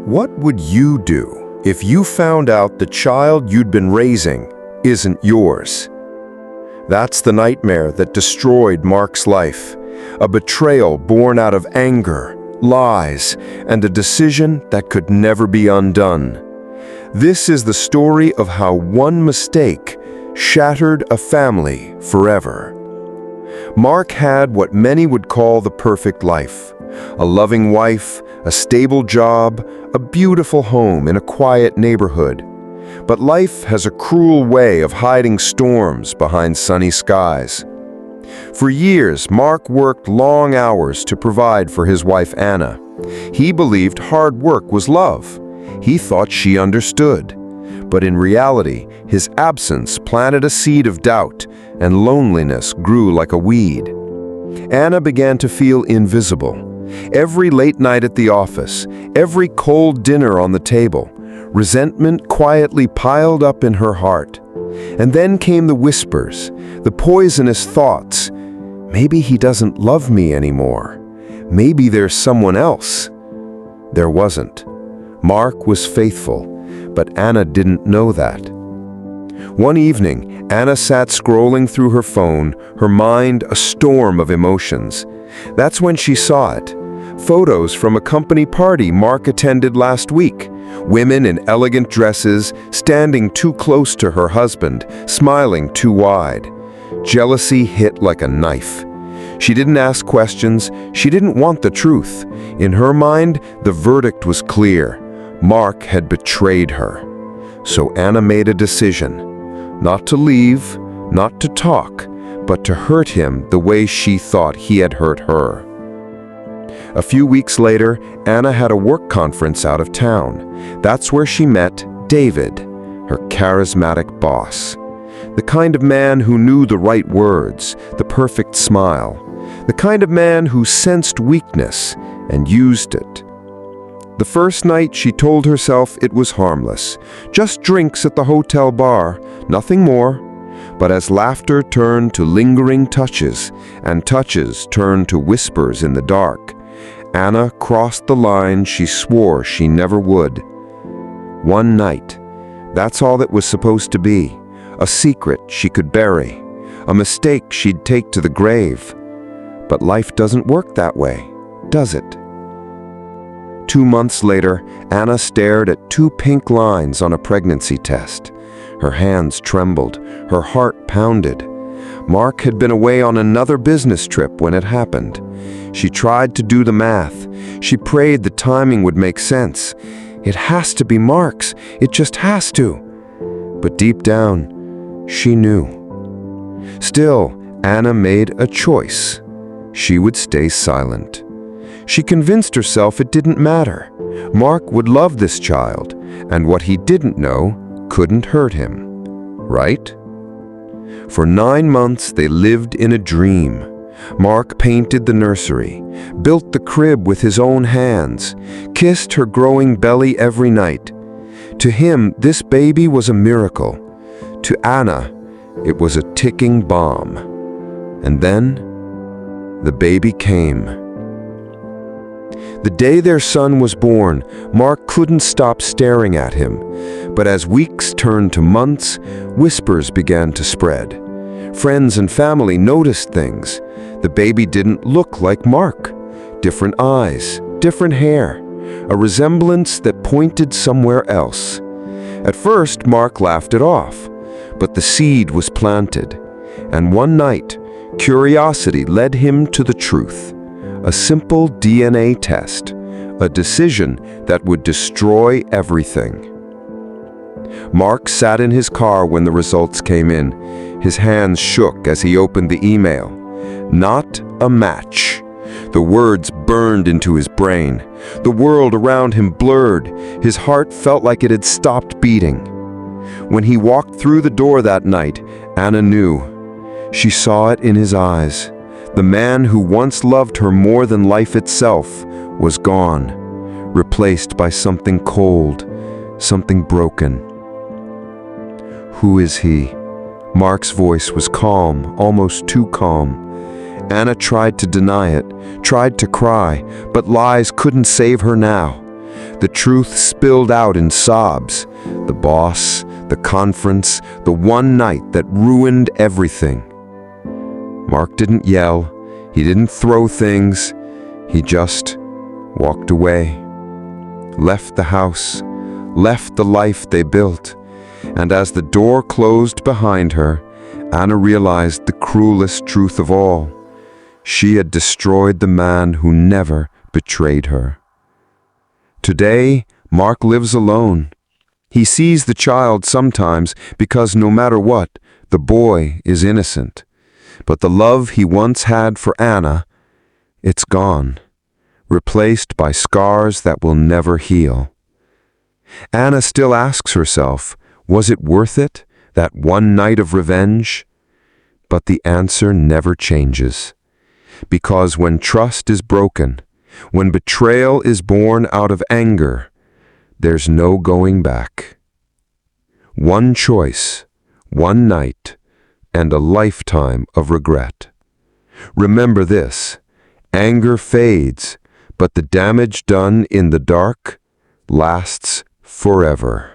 What would you do if you found out the child you'd been raising isn't yours? That's the nightmare that destroyed Mark's life. A betrayal born out of anger, lies, and a decision that could never be undone. This is the story of how one mistake shattered a family forever. Mark had what many would call the perfect life. A loving wife, a stable job, a beautiful home in a quiet neighborhood. But life has a cruel way of hiding storms behind sunny skies. For years, Mark worked long hours to provide for his wife Anna. He believed hard work was love. He thought she understood. But in reality, his absence planted a seed of doubt, and loneliness grew like a weed. Anna began to feel invisible. Every late night at the office, every cold dinner on the table, resentment quietly piled up in her heart. And then came the whispers, the poisonous thoughts. Maybe he doesn't love me anymore. Maybe there's someone else. There wasn't. Mark was faithful, but Anna didn't know that. One evening, Anna sat scrolling through her phone, her mind a storm of emotions. That's when she saw it. Photos from a company party Mark attended last week. Women in elegant dresses, standing too close to her husband, smiling too wide. Jealousy hit like a knife. She didn't ask questions. She didn't want the truth. In her mind, the verdict was clear. Mark had betrayed her. So Anna made a decision. Not to leave, not to talk, but to hurt him the way she thought he had hurt her. A few weeks later, Anna had a work conference out of town. That's where she met David, her charismatic boss. The kind of man who knew the right words, the perfect smile. The kind of man who sensed weakness and used it. The first night she told herself it was harmless. Just drinks at the hotel bar, nothing more. But as laughter turned to lingering touches, and touches turned to whispers in the dark, Anna crossed the line she swore she never would. One night, that's all it was supposed to be. A secret she could bury. A mistake she'd take to the grave. But life doesn't work that way, does it? 2 months later, Anna stared at 2 pink lines on a pregnancy test. Her hands trembled, her heart pounded. Mark had been away on another business trip when it happened. She tried to do the math. She prayed the timing would make sense. It has to be Mark's. It just has to. But deep down, she knew. Still, Anna made a choice. She would stay silent. She convinced herself it didn't matter. Mark would love this child, and what he didn't know couldn't hurt him. Right? For 9 months, they lived in a dream. Mark painted the nursery, built the crib with his own hands, kissed her growing belly every night. To him, this baby was a miracle. To Anna, it was a ticking bomb. And then, the baby came. The day their son was born, Mark couldn't stop staring at him. But as weeks turned to months, whispers began to spread. Friends and family noticed things. The baby didn't look like Mark. Different eyes, different hair, a resemblance that pointed somewhere else. At first, Mark laughed it off, but the seed was planted. And one night, curiosity led him to the truth. A simple DNA test, a decision that would destroy everything. Mark sat in his car when the results came in. His hands shook as he opened the email. Not a match. The words burned into his brain. The world around him blurred. His heart felt like it had stopped beating. When he walked through the door that night, Anna knew. She saw it in his eyes. The man who once loved her more than life itself was gone, replaced by something cold, something broken. Who is he? Mark's voice was calm, almost too calm. Anna tried to deny it, tried to cry, but lies couldn't save her now. The truth spilled out in sobs. The boss, the conference, the one night that ruined everything. Mark didn't yell. He didn't throw things. He just walked away. Left the house, left the life they built. And as the door closed behind her, Anna realized the cruelest truth of all. She had destroyed the man who never betrayed her. Today, Mark lives alone. He sees the child sometimes because no matter what, the boy is innocent. But the love he once had for Anna, it's gone, replaced by scars that will never heal. Anna still asks herself, was it worth it, that one night of revenge? But the answer never changes. Because when trust is broken, when betrayal is born out of anger, there's no going back. One choice, one night, and a lifetime of regret. Remember this, anger fades, but the damage done in the dark lasts forever.